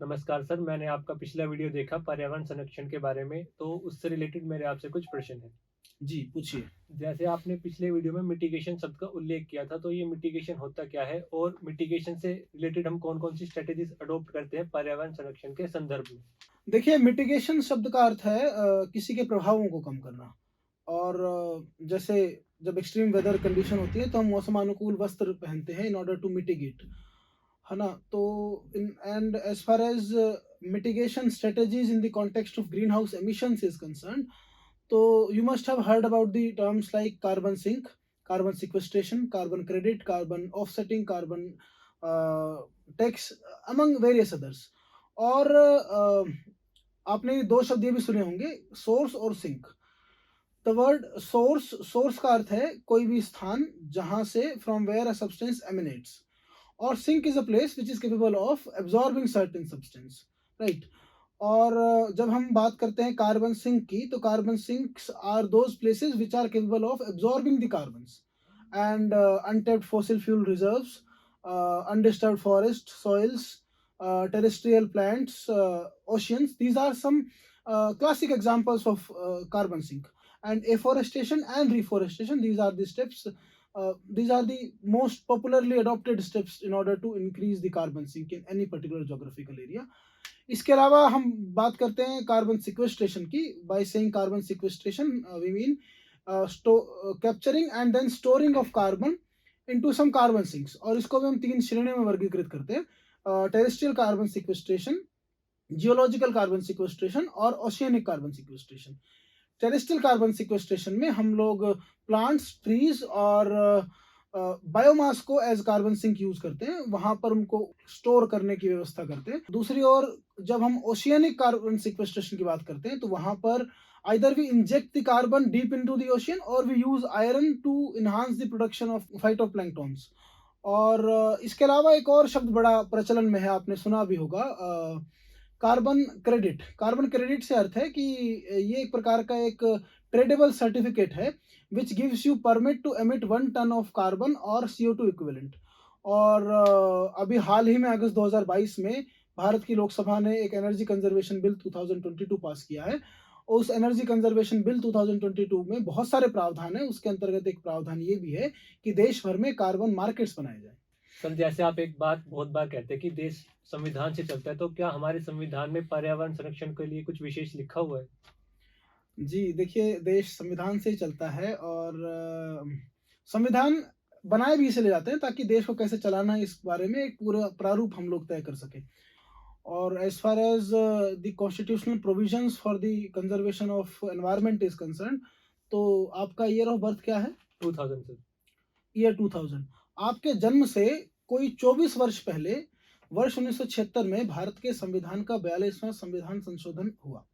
नमस्कार सर, मैंने आपका पिछला वीडियो देखा पर्यावरण संरक्षण के बारे में, तो उससे रिलेटेड मेरे आपसे कुछ प्रश्न हैं। जी, पूछिए। जैसे आपने पिछले वीडियो में मिटिगेशन शब्द का उल्लेख किया था, तो ये मिटिगेशन होता क्या है? और मिटिगेशन से रिलेटेड हम कौन-कौन सी स्ट्रैटेजीज़ अडॉप्ट करते हैं पर्यावरण संरक्षण के संदर्भ में? देखिए, मिटिगेशन शब्द का अर्थ है किसी के प्रभावों को कम करना और जैसे जब एक्सट्रीम वेदर कंडीशन होती है, तो हम मौसम अनुकूल वस्त्र पहनते हैं इन ऑर्डर टू मिटिगेट, है ना? तो in and as far as mitigation strategies in the context of greenhouse emissions is concerned, तो you must have heard about the terms like carbon sink, carbon sequestration, carbon credit, carbon offsetting, carbon tax, among various others. और आपने 2 शब्द ये भी सुने होंगे, source और sink. The word source, source का अर्थ है कोई भी स्थान जहाँ से from where a substance emanates, और sink is a place which is capable of absorbing certain substance, right? और जब हम बात करते हैं कार्बन सिंक की, तो carbon sinks are those places which are capable of absorbing the carbons and untapped fossil fuel reserves, undisturbed forest, soils, terrestrial plants, oceans. These are some classic examples of carbon sink. And afforestation and reforestation, these are the steps. These are the most popularly adopted steps in order to increase the carbon sink in any particular geographical area. इसके अलावा हम बात करते हैं carbon sequestration की। By saying carbon sequestration we mean capturing and then storing of carbon into some carbon sinks, और इसको भी हम 3 श्रेणियों में वर्गीकृत करते हैं। Terrestrial carbon sequestration, geological carbon sequestration और oceanic carbon sequestration. Terrestrial carbon sequestration में हम लोग प्लांट्स, ट्रीज और बायोमास को एज कार्बन सिंक यूज करते हैं, वहां पर उनको स्टोर करने की व्यवस्था करते हैं। दूसरी ओर जब हम ओशियनिक कार्बन सिक्वेस्ट्रेशन की बात करते हैं, तो वहां पर either we inject the carbon deep into the ocean और we use iron to enhance the production of phytoplanktons. और इसके अलावा एक और शब्द बड़ा प्रचलन में है, आपने सुना भी होगा, कार्बन क्रेडिट। कार्बन क्रेडिट से अर्थ है कि ये एक प्रकार का एक ट्रेडेबल सर्टिफिकेट है which gives you permit to emit 1 tonne of carbon और CO2 इक्विवेलेंट। और अभी हाल ही में अगस्त 2022 में भारत की लोकसभा ने एक एनर्जी कंजर्वेशन बिल 2022 पास किया है। उस एनर्जी कंजर्वेशन बिल 2022 में बहुत सारे प्रावधान है। उसके अंतर्गत एक प्रावधान ये भी है कि देश भर में कार्बन मार्केट्स बनाए जाए। सर, जैसे आप एक बात बहुत बार कहते हैं कि देश संविधान से चलता है, तो क्या हमारे संविधान में पर्यावरण संरक्षण के लिए कुछ विशेष लिखा हुआ है? जी, देखिए, देश संविधान से ही चलता है और संविधान बनाए भी इसलिए जाते हैं ताकि देश को कैसे चलाना है इस बारे में एक पूरा प्रारूप हम लोग तय कर सकें। और as far as the constitutional provisions for the conservation of environment is concerned, तो आपका ईयर ऑफ बर्थ क्या है? 2000 सर। ईयर 2000। आपके जन्म से कोई 24 वर्ष पहले वर्ष 1976 में भारत के संविधान का 42वां संविधान संशोधन हुआ।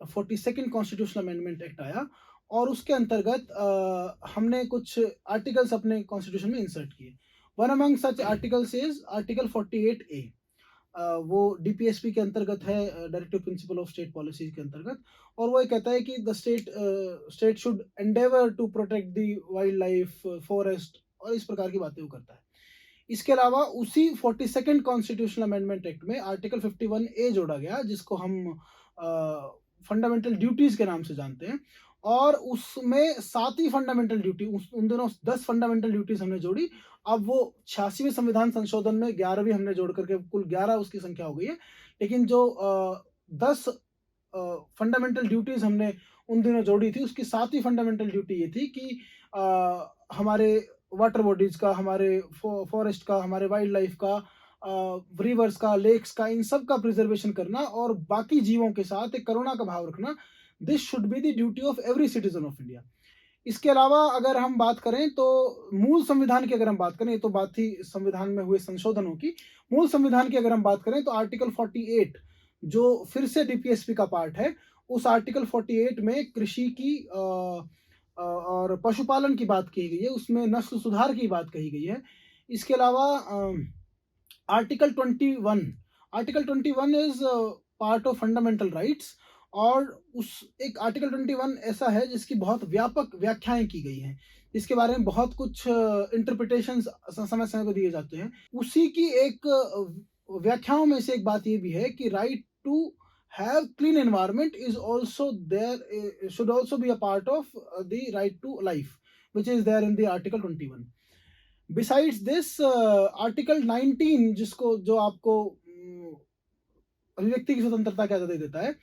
42nd कॉन्स्टिट्यूशनल अमेंडमेंट एक्ट आया और उसके अंतर्गत हमने कुछ आर्टिकल्स अपने कॉन्स्टिट्यूशन में इंसर्ट किए। One among such articles is article 48A। वो डीपीएसपी के अंतर्गत है, directive principle of state policy के अंतर्गत। और वो ये कहता है कि the state should endeavour to protect the wildlife, forest, और इस प्रकार की बातें वो करता है। इसके अलावा उसी 42nd कॉन्स्टिट्यूशनल अमेंडमेंट एक्ट में आर्टिकल 51A जोड़ा गया, जिसको हम फंडामेंटल ड्यूटीज के नाम से जानते हैं। और उसमें 7वीं फंडामेंटल ड्यूटी, उन दिनों 10 फंडामेंटल ड्यूटीज हमने जोड़ी। अब वो 86वें संविधान संशोधन में 11वीं हमने जोड़ करके कुल 11 उसकी संख्या हो गई है। लेकिन जो 10 फंडामेंटल ड्यूटीज हमने उन दिनों जोड़ी थी, उसकी 7वीं फंडामेंटल ड्यूटी ये थी कि हमारे वाटर बॉडीज का, हमारे फॉरेस्ट का, हमारे वाइल्ड लाइफ का, रिवर्स का, लेक्स का, इन सब का प्रिजर्वेशन करना और बाकी जीवों के साथ एक करुणा का भाव रखना। This should be the duty of every citizen of India. इसके अलावा अगर हम बात करें तो मूल संविधान की अगर हम बात करें, ये तो बात थी संविधान में हुए संशोधनों की। मूल संविधान की अगर हम बात करें तो आर्टिकल 48 जो फिर से डीपीएसपी का पार्ट है, उस आर्टिकल 48 में कृषि की और पशुपालन की बात की गई है, उसमें नस्ल सुधार की बात कही गई है। इसके अलावा article 21, article 21 is part of fundamental rights. और उस एक आर्टिकल 21 ऐसा है जिसकी बहुत व्यापक व्याख्याएं की गई हैं, जिसके बारे में बहुत कुछ इंटरप्रिटेशंस समय समय पर दिए जाते हैं। उसी की एक व्याख्याओं में से एक बात ये भी है कि right to have clean environment is also there, should also be a part of the right to life, which is there in the article 21. Besides this, article 19 जिसको जो आपको अभिव्यक्ति की स्वतंत्रता की आज़ादी देता है,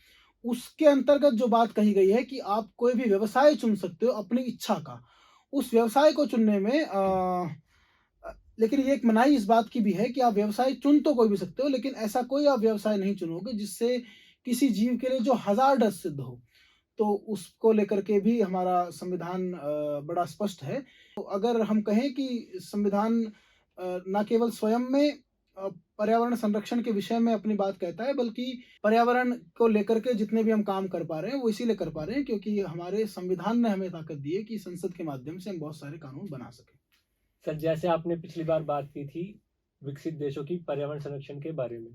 उसके अंतर्गत जो बात कही गई है कि आप कोई भी व्यवसाय चुन सकते हो अपनी इच्छा का। उस व्यवसाय को चुनने में लेकिन ये एक मनाही इस बात की भी है कि आप व्यवसाय चुन तो कोई भी सकते हो, लेकिन ऐसा कोई आप व्यवसाय नहीं चुनोगे जिससे किसी जीव के लिए जो हज़ार्डस सिद्ध हो। तो उसको लेकर के भी हमारा संविधान बड़ा स्पष्ट है। तो अगर हम कहें कि संविधान ना केवल स्वयं में पर्यावरण संरक्षण के विषय में अपनी बात कहता है, बल्कि पर्यावरण को लेकर के जितने भी हम काम कर पा रहे हैं, वो इसीलिए कर पा रहे हैं क्योंकि हमारे संविधान ने हमें ताकत दी है कि संसद के माध्यम से हम बहुत सारे कानून बना सकें। सर, जैसे आपने पिछली बार बात की थी विकसित देशों की पर्यावरण संरक्षण के बारे में,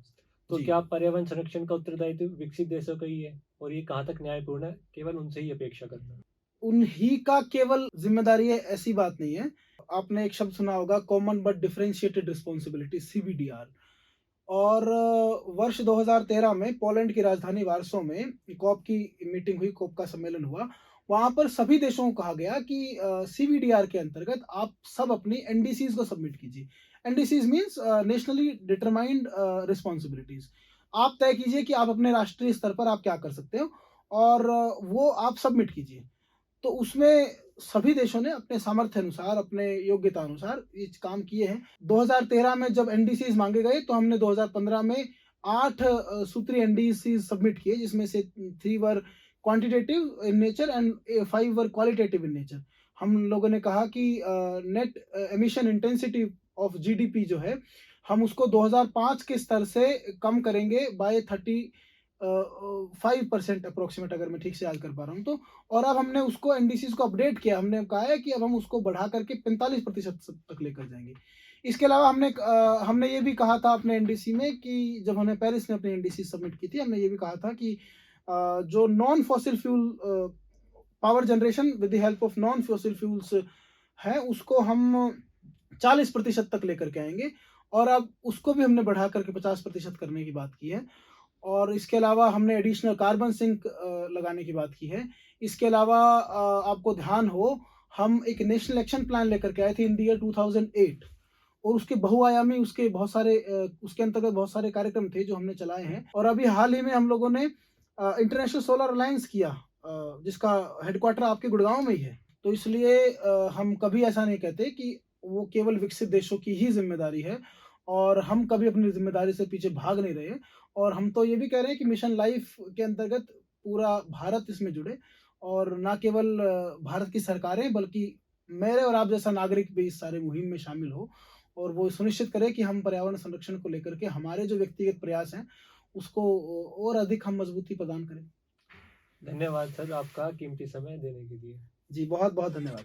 तो जी। क्या पर्यावरण संरक्षण का उत्तरदायित्व विकसित देशों का ही है और ये कहाँ तक न्यायपूर्ण है केवल उनसे ही अपेक्षा करना? उन्हीं का केवल ज़िम्मेदारी है ऐसी बात नहीं है। आपने एक शब्द सुना होगा कॉमन बट डिफरेंशिएटेड रिस्पांसिबिलिटी, सीबीडीआर। और वर्ष 2013 में पोलैंड की राजधानी वार्सो में कॉप की मीटिंग हुई, कॉप का सम्मेलन हुआ। वहाँ पर सभी देशों को कहा गया कि सीबीडीआर के अंतर्गत आप सब अपनी एनडीसीज़ को सबमिट कीजिए। एनडीसीज़ मीन्स नेशनली डिटरमाइंड रिस्पांसिबिलिटीज़। आप तय कीजिए कि आप अपने राष्ट्रीय स्तर पर आप क्या कर सकते हो और वो आप सबमिट कीजिए। तो उसमें सभी देशों ने अपने सामर्थ्य अनुसार, अपने योग्यता अनुसार ये काम किए हैं। 2013 में जब एनडीसीज़ माँगे गए तो हमने 2015 में 8 सूत्रीय एनडीसीज़ सबमिट किए, जिसमें से 3 were quantitative in nature and 5 were qualitative in nature. हम लोगों ने कहा कि net emission intensity of GDP जो है, हम उसको 2005 के स्तर से कम करेंगे बाय 5% अप्रोक्सीमेट, अगर मैं ठीक से याद कर पा रहा हूँ तो। और अब हमने उसको एनडीसीज़ को अपडेट किया, हमने कहा है कि अब हम उसको बढ़ा करके 45% तक लेकर जाएँगे। इसके अलावा हमने ये भी कहा था अपने एनडीसी में कि जब हमने पेरिस में अपनी एनडीसी सबमिट की थी, हमने ये भी कहा था कि जो non fossil fuel power generation with the help of non fossil fuels है, उसको हम 40% तक लेकर के आएँगे और अब उसको भी हमने बढ़ा करके 50% करने की बात की है। और इसके अलावा हमने एडिशनल कार्बन सिंक लगाने की बात की है। इसके अलावा आपको ध्यान हो, हम एक नेशनल एक्शन प्लान लेकर के आए थे इन द ईयर 2008 और उसके बहुआयामी उसके बहुत सारे उसके अंतर्गत बहुत सारे कार्यक्रम थे जो हमने चलाए हैं। और अभी हाल ही में हम लोगों ने इंटरनेशनल सोलर अलायंस किया, जिसका हेडक्वार्टर आपके गुड़गाँव में ही है। तो इसलिए हम कभी ऐसा नहीं कहते कि वो केवल विकसित देशों की ही ज़िम्मेदारी है और हम कभी अपनी ज़िम्मेदारी से पीछे भाग नहीं रहे। और हम तो ये भी कह रहे हैं कि मिशन लाइफ के अंतर्गत पूरा भारत इसमें जुड़े और ना केवल भारत की सरकारें, बल्कि मेरे और आप जैसा नागरिक भी इस सारे मुहिम में शामिल हो और वो सुनिश्चित करे कि हम पर्यावरण संरक्षण को लेकर के हमारे जो व्यक्तिगत प्रयास हैं, उसको और अधिक हम मजबूती प्रदान करें। धन्यवाद सर आपका कीमती समय देने के लिए। जी, बहुत-बहुत धन्यवाद।